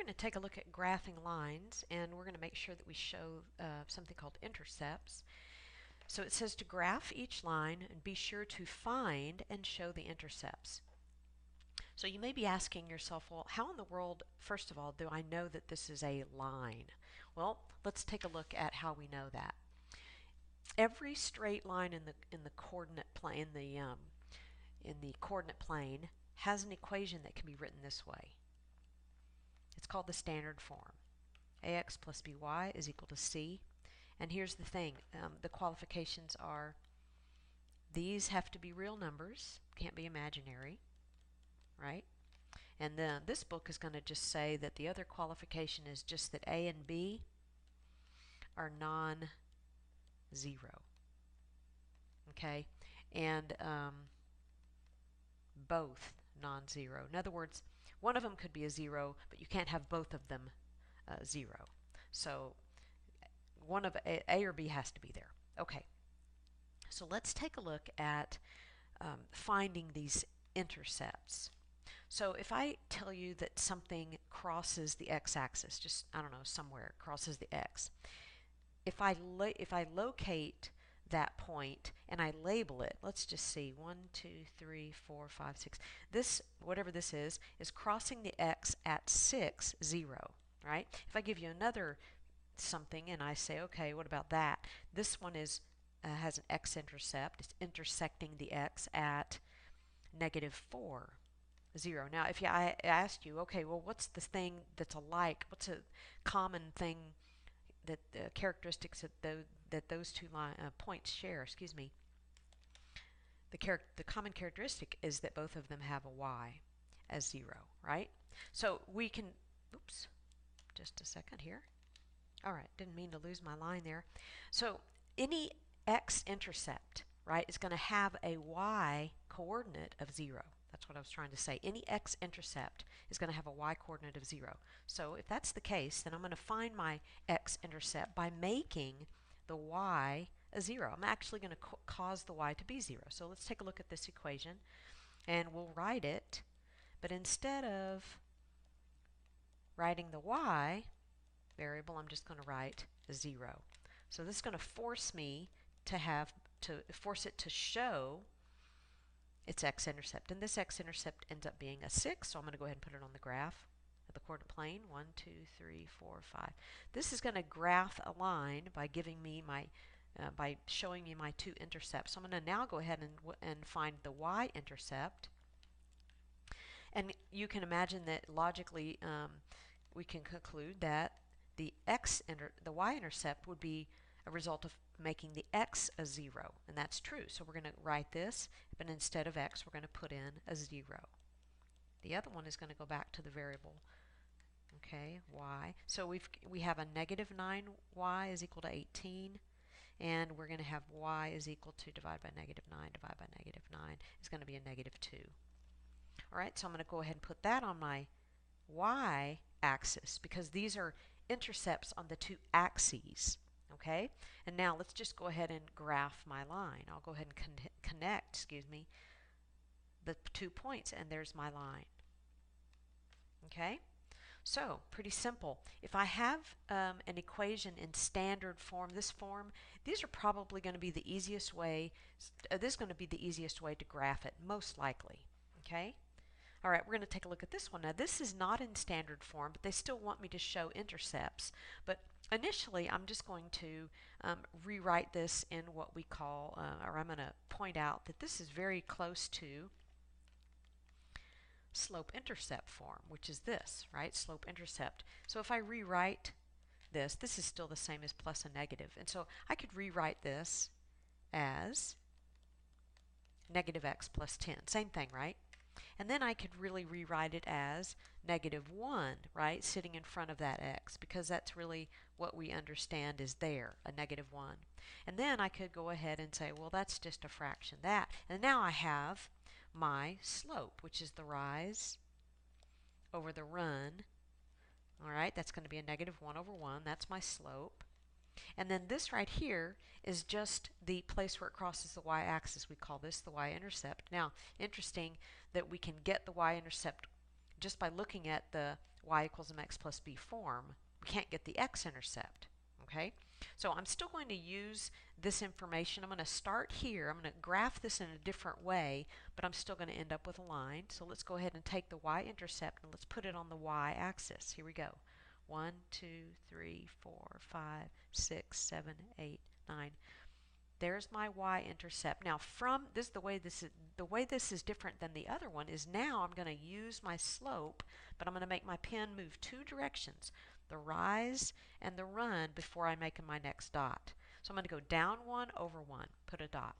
going to take a look at graphing lines, and we're going to make sure that we show something called intercepts. So it says to graph each line and be sure to find and show the intercepts. So you may be asking yourself, well, how in the world, first of all, do I know that this is a line? Well, let's take a look at how we know that. Every straight line in the coordinate plane, in the coordinate plane, has an equation that can be written this way. It's called the standard form. Ax plus by is equal to c. And here's the thing, the qualifications are these have to be real numbers, can't be imaginary, right? And then this book is going to just say that the other qualification is just that a and b are non-zero, okay? And both non-zero. In other words, one of them could be a 0, but you can't have both of them 0. So one of A or B has to be there. Okay, so let's take a look at finding these intercepts. So if I tell you that something crosses the x-axis, just, I don't know, somewhere it crosses the x, if I locate that point and I label it, let's just see, 1, 2, 3, 4, 5, 6. This, whatever this is crossing the x at 6, 0, right? If I give you another something and I say, okay, what about that? This one is has an x-intercept. It's intersecting the x at -4, 0. Now, if I asked you, okay, well, what's the thing that's alike? What's a common thing that characteristics that those two points share? Excuse me. The common characteristic is that both of them have a y as 0, right? So we can, oops, just a second here. All right, didn't mean to lose my line there. So any x-intercept, right, is going to have a y coordinate of 0. That's what I was trying to say. Any x-intercept is going to have a y coordinate of 0. So if that's the case, then I'm going to find my x-intercept by making the y a 0. I'm actually going to cause the y to be 0. So let's take a look at this equation, and we'll write it. But instead of writing the y variable, I'm just going to write 0. So this is going to force me to force it to show its x-intercept. And this x-intercept ends up being a 6, so I'm going to go ahead and put it on the graph of the coordinate plane. 1, 2, 3, 4, 5. This is going to graph a line by giving me my by showing me my two intercepts. So I'm going to now go ahead and find the y-intercept. And you can imagine that logically we can conclude that the y-intercept would be a result of making the x a 0, and that's true. So we're going to write this, but instead of x, we're going to put in a 0. The other one is going to go back to the variable, okay, y. So we have a -9y is equal to 18, and we're going to have y is equal to divide by -9 divide by -9 is going to be a -2. All right, so I'm going to go ahead and put that on my y-axis because these are intercepts on the two axes. Okay, and now let's just go ahead and graph my line. I'll go ahead and connect, excuse me, the 2 points, and there's my line. Okay, so pretty simple. If I have an equation in standard form, these are probably going to be the easiest way. This is going to be the easiest way to graph it, most likely. Okay. All right, we're going to take a look at this one. Now, this is not in standard form, but they still want me to show intercepts. But initially, I'm just going to rewrite this in what we call, or I'm going to point out that this is very close to slope-intercept form, which is this, right? Slope-intercept. So if I rewrite this is still the same as plus a negative. And so I could rewrite this as -x plus 10. Same thing, right? And then I could really rewrite it as -1, right, sitting in front of that x, because that's really what we understand is there, a -1. And then I could go ahead and say, well, that's just a fraction that. And now I have my slope, which is the rise over the run. All right, that's going to be a -1/1. That's my slope. And then this right here is just the place where it crosses the y-axis. We call this the y-intercept. Now, interesting that we can get the y-intercept just by looking at the y equals mx plus b form, we can't get the x-intercept. Okay, so I'm still going to use this information. I'm going to start here. I'm going to graph this in a different way, but I'm still going to end up with a line. So let's go ahead and take the y-intercept and let's put it on the y-axis. Here we go. 1, 2, 3, 4, 5, 6, 7, 8, 9. There's my y-intercept. Now from this, the way this is different than the other one is now I'm going to use my slope, but I'm going to make my pen move two directions, the rise and the run, before I make my next dot. So I'm going to go down 1 over 1, put a dot.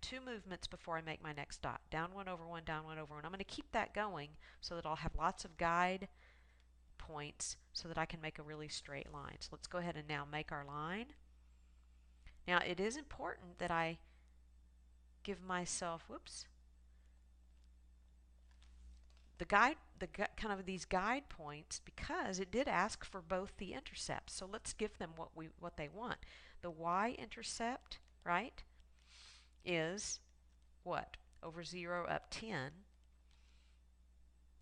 Two movements before I make my next dot. Down 1 over 1, down 1 over 1. I'm going to keep that going so that I'll have lots of guide points so that I can make a really straight line. So let's go ahead and now make our line. Now it is important that I give myself, the kind of these guide points, because it did ask for both the intercepts. So let's give them what they want. The y-intercept, right, is what? Over 0 up 10.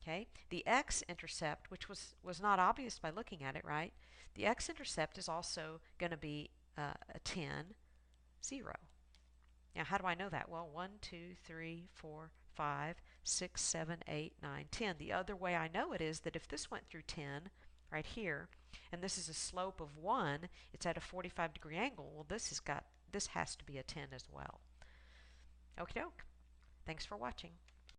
Okay. The x-intercept, which was not obvious by looking at it, right? The x-intercept is also going to be a 10, 0. Now, how do I know that? Well, 1, 2, 3, 4, 5, 6, 7, 8, 9, 10. The other way I know it is that if this went through 10 right here, and this is a slope of 1, it's at a 45-degree angle. Well, this has to be a 10 as well. Okie doke. Thanks for watching.